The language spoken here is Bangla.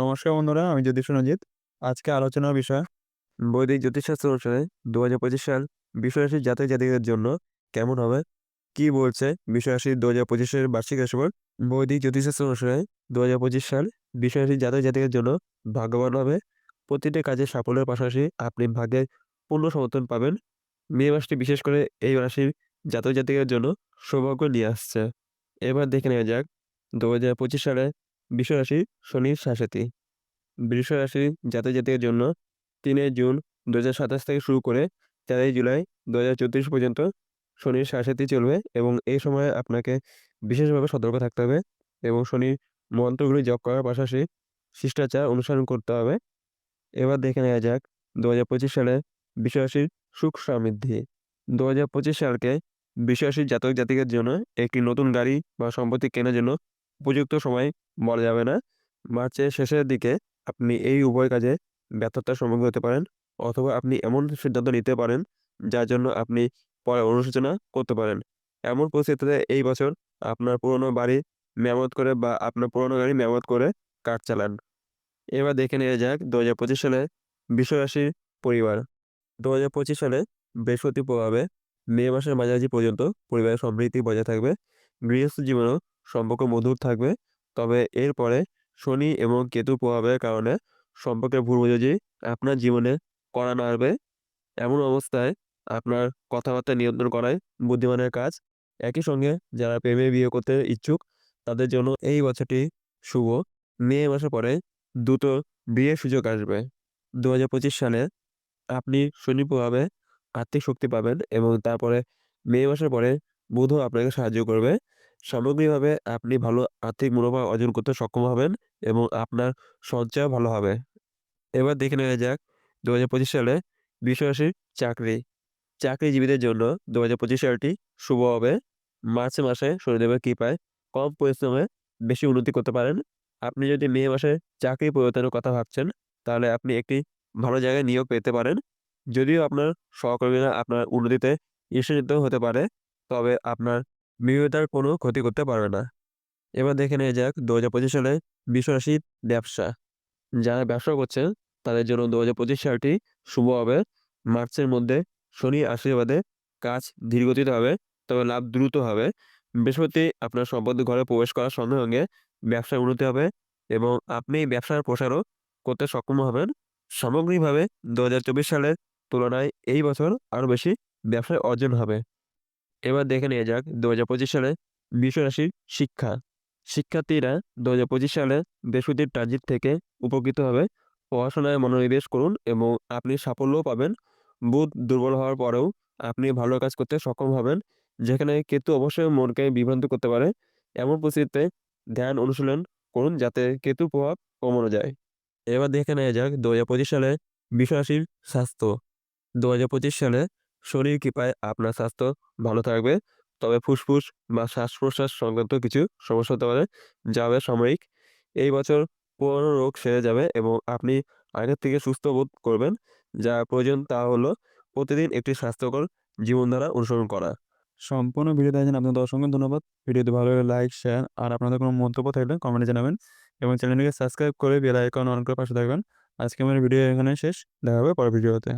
নমস্কার বন্ধুরা, আমি জ্যোতিষ সুরঞ্জিত। আজকে আলোচনার বিষয় বৈদিক জ্যোতিষশাস্ত্র অনুসারে ২০২৫ সাল বৃষরাশির জাতক জাতিকাদের জন্য কেমন হবে? কি বলছে বৃষরাশির ২০২৫ এর বার্ষিক রাশিফল? বৈদিক জ্যোতিষশাস্ত্র অনুসারে ২০২৫ সাল বৃষরাশির জাতক জাতিকাদের জন্য ভাগ্যবান হবে। প্রতিটি কাজে সাফল্যের পাশাপাশি আপনি ভাগ্যের পূর্ণ সমর্থন পাবেন। মে মাসটি বিশেষ করে এই রাশির জাতক জাতিকাদের জন্য সৌভাগ্য নিয়ে আসছে। এবার দেখে নেওয়া যাক ২০২৫ সালে বৃষরাশির শনির শাসাতি। বৃষ রাশির জাতক-জাতিকাদের জন্য ৩ জুন ২০২৭ থেকে শুরু করে ৪ জুলাই ২০৩৪ পর্যন্ত শনির শাসাতি চলবে এবং এই সময়ে আপনাকে বিশেষভাবে সতর্ক থাকতে হবে এবং শনির মন্ত্রগুলি জপ করার পাশাপাশি শিষ্টাচার অনুসরণ করতে হবে। এবার দেখে নেওয়া যাক ২০২৫ সালে বৃষ রাশির সুখ সমৃদ্ধি। ২০২৫ সালকে বৃষ রাশির জাতক-জাতিকাদের জন্য একটি নতুন গাড়ি বা সম্পত্তি কেনার জন্য উপযুক্ত সময় বলা যাবে না। মার্চের শেষের দিকে আপনি এই উভয় কাজে ব্যর্থতার সম্মুখীন হতে পারেন অথবা আপনি এমন সিদ্ধান্ত নিতে পারেন যার জন্য আপনি পরে অনুশোচনা করতে পারেন। এমন পরিস্থিতিতে এই বছর আপনার পুরনো বাড়ি মেরামত করে বা আপনার পুরনো গাড়ি মেরামত করে কাজ চালান। এবার দেখে নেওয়া যাক ২০২৫ সালে বৃষ রাশির পরিবার। ২০২৫ সালে বৃহস্পতির প্রভাবে মে মাসের মাঝামাঝি পর্যন্ত পরিবারের সমৃদ্ধি বজায় থাকবে। গৃহস্থ জীবনেও সম্পর্ক মধুর থাকবে। তবে এরপরে শনি এবং কেতুর প্রভাবের কারণে সম্পর্কের ভুল বোঝাবুঝি আপনার জীবনে কড়া নাড়বে। এমন অবস্থায় আপনার কথাবার্তা নিয়ন্ত্রণ করাই বুদ্ধিমানের কাজ। একই সঙ্গে যারা প্রেমে বিয়ে করতে ইচ্ছুক তাদের জন্য এই বছরটি শুভ। মে মাসের পরে দ্রুত বিয়ের সুযোগ আসবে। ২০২৫ সালে আপনি শনির প্রভাবে আর্থিক শক্তি পাবেন এবং তারপরে মে মাসের পরে বুধও আপনাকে সাহায্য করবে। সামগ্রিকভাবে আপনি ভালো আর্থিক মুনাফা অর্জন করতে সক্ষম হবেন এবং আপনার সঞ্চয়ও ভালো হবে। এবার দেখে নেওয়া যাক ২০২৫ সালে বৃষ রাশির চাকরি। চাকরিজীবীদের জন্য ২০২৫ সালটি শুভ হবে। মার্চ মাসে শনিদেবের কৃপায় কম পরিশ্রমে বেশি উন্নতি করতে পারেন। আপনি যদি মে মাসে চাকরি পরিবর্তনের কথা ভাবছেন, তাহলে আপনি একটি ভালো জায়গায় নিয়োগ পেতে পারেন। যদিও আপনার সহকর্মীরা আপনার উন্নতিতে ঈর্ষান্বিত হতে পারে, তবে আপনার মেধার কোনো ক্ষতি করতে পারবে না। এবার দেখে নেওয়া যাক ২০২৫ সালে বৃষ রাশির ব্যবসা। যারা ব্যবসা করছেন তাদের জন্য ২০২৫ সালটি শুভ হবে। মার্চের মধ্যে শনির আশীর্বাদে কাজ ধীরগতিতে হবে, তবে লাভ দ্রুত হবে। বৃহস্পতি আপনার সম্পত্তির ঘরে প্রবেশ করার সঙ্গে সঙ্গে ব্যবসায় উন্নতি হবে এবং আপনি ব্যবসার প্রসারও করতে সক্ষম হবেন। সামগ্রিকভাবে ২০২৪ সালের তুলনায় এই বছর আরও বেশি ব্যবসায় অর্জন হবে। এবার দেখে নেওয়া যাক ২০২৫ সালে বৃষ রাশির শিক্ষা। শিক্ষার্থীরা ২০২৫ সালে বৃহস্পতির ট্রানজিট থেকে উপকৃত হবে। পড়াশোনায় মনোনিবেশ করুন এবং আপনি সাফল্যও পাবেন। বুধ দুর্বল হওয়ার পরেও আপনি ভালো কাজ করতে সক্ষম হবেন। যেখানে কেতু অবশ্যই মনকে বিভ্রান্ত করতে পারে। এমন পরিস্থিতিতে ধ্যান অনুশীলন করুন যাতে কেতুর প্রভাব কমানো যায়। এবার দেখে নেওয়া যাক ২০২৫ সালে বৃষ রাশির স্বাস্থ্য। ২০২৫ সালে শনির কৃপায় আপনার স্বাস্থ্য ভালো থাকবে। তবে ফুসফুস বা শ্বাস-প্রশ্বাস সংক্রান্ত কিছু সমস্যা হতে পারে, যা হবে সাময়িক। এই বছর পুরনো রোগ সেরে যাবে এবং আপনি আগের থেকে সুস্থ বোধ করবেন। যা প্রয়োজন তা হলো প্রতিদিন একটি স্বাস্থ্যকর জীবনধারা অনুসরণ করা। সম্পূর্ণ ভিডিও দেখার জন্য আপনাদের অসংখ্য ধন্যবাদ। ভিডিওটি ভালো লাগলে লাইক, শেয়ার আর আপনাদের কোনো মন্তব্য থাকলে কমেন্টে জানাবেন এবং চ্যানেলটিকে সাবস্ক্রাইব করে বেল আইকন অন করে পাশে থাকবেন। আজকে আমার ভিডিও এখানে শেষ। দেখা হবে পরের ভিডিওতে।